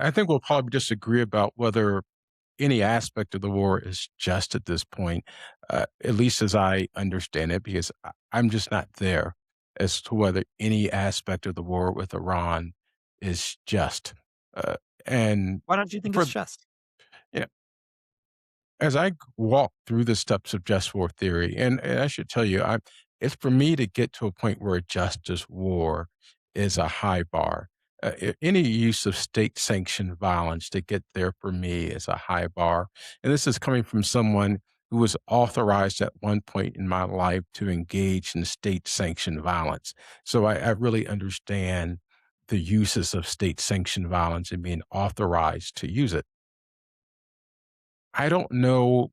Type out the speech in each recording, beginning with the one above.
I think we'll probably disagree about whether any aspect of the war is just at this point, at least as I understand it, because I'm just not there as to whether any aspect of the war with Iran is just. Uh, and Why don't you think for it's just? you know, as I walk through the steps of just war theory, and I should tell you, it's for me to get to a point where justice war is a high bar. Any use of state sanctioned violence to get there for me is a high bar. And this is coming from someone who was authorized at one point in my life to engage in state sanctioned violence. So I really understand the uses of state sanctioned violence and being authorized to use it. I don't know,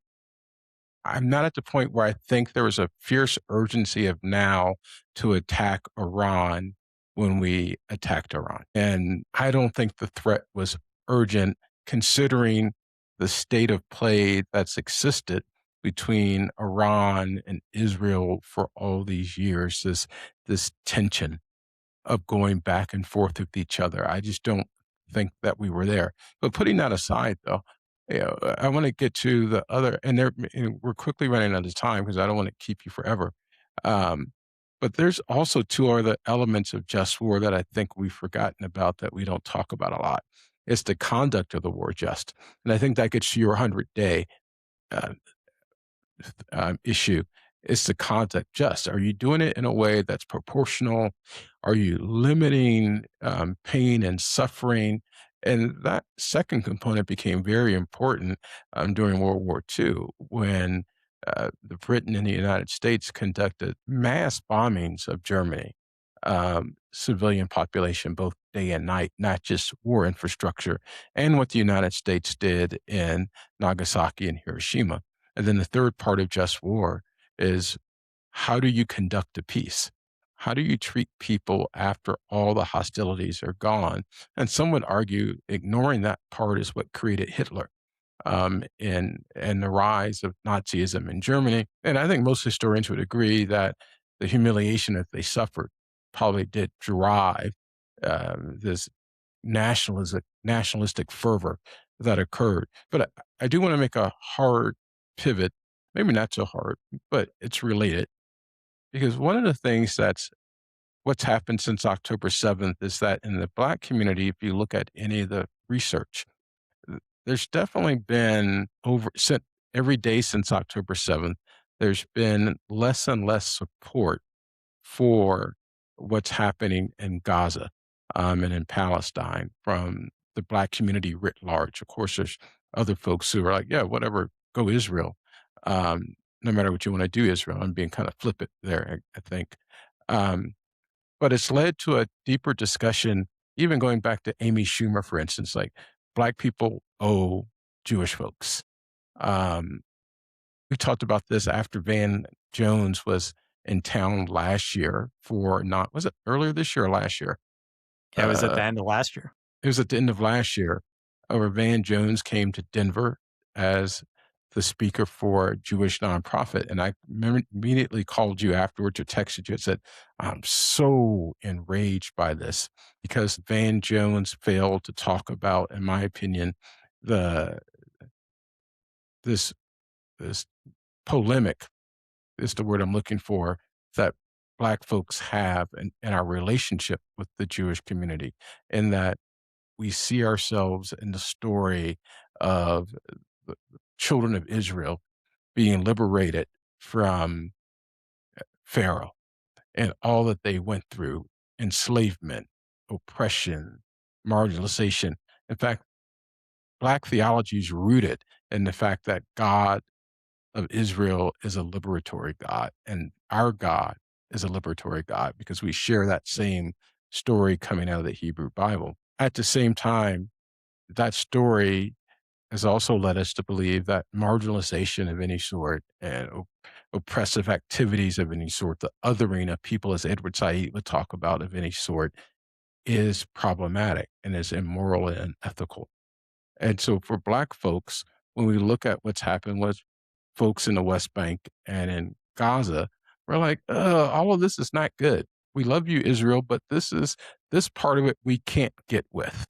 I'm not at the point where I think there was a fierce urgency of now to attack Iran when we attacked Iran. And I don't think the threat was urgent considering the state of play that's existed between Iran and Israel for all these years, this tension of going back and forth with each other. I just don't think that we were there. But putting that aside, though, I want to get to the other, and there, and we're quickly running out of time because I don't want to keep you forever. Um, but there's also two other elements of just war that I think we've forgotten about that we don't talk about a lot. It's the conduct of the war just, and I think that gets to your 100-day uh, issue. It's the conduct just. Are you doing it in a way that's proportional? Are you limiting pain and suffering? And that second component became very important during World War II when the Britain and the United States conducted mass bombings of Germany, civilian population, both day and night, not just war infrastructure, and what the United States did in Nagasaki and Hiroshima. And then the third part of just war is how do you conduct a peace? How do you treat people after all the hostilities are gone? And some would argue ignoring that part is what created Hitler and the rise of Nazism in Germany. And I think most historians would agree that the humiliation that they suffered probably did drive this nationalistic fervor that occurred. But I do want to make a hard pivot, maybe not so hard, but it's related because one of the things that's what's happened since October 7th is that in the Black community, if you look at any of the research, there's definitely been every day since October 7th, there's been less and less support for what's happening in Gaza and in Palestine from the Black community writ large. Of course, there's other folks who are like, yeah, whatever, go Israel. No matter what you want to do, Israel. I'm being kind of flippant there, I think. Um, but it's led to a deeper discussion, even going back to Amy Schumer, for instance, like Black people owe Jewish folks. Um, we talked about this after Van Jones was in town last year for not was it earlier this year or last year? Yeah, it was at Uh, the end of last year. it was at the end of last year, where Van Jones came to Denver as the speaker for a Jewish nonprofit, and I immediately called you afterwards or texted you and said, "I'm so enraged by this because Van Jones failed to talk about, in my opinion, the this this polemic is the word I'm looking for that Black folks have in our relationship with the Jewish community, in that we see ourselves in the story of the children of Israel being liberated from Pharaoh and all that they went through enslavement, oppression, marginalization. In fact, Black theology is rooted in the fact that God of Israel is a liberatory God, and our God is a liberatory God because we share that same story coming out of the Hebrew Bible. At the same time, that story has also led us to believe that marginalization of any sort and oppressive activities of any sort, the othering of people, as Edward Said would talk about, of any sort, is problematic and is immoral and unethical. And so for Black folks, when we look at what's happened with folks in the West Bank and in Gaza, we're like, all of this is not good. We love you, Israel, but this part of it we can't get with.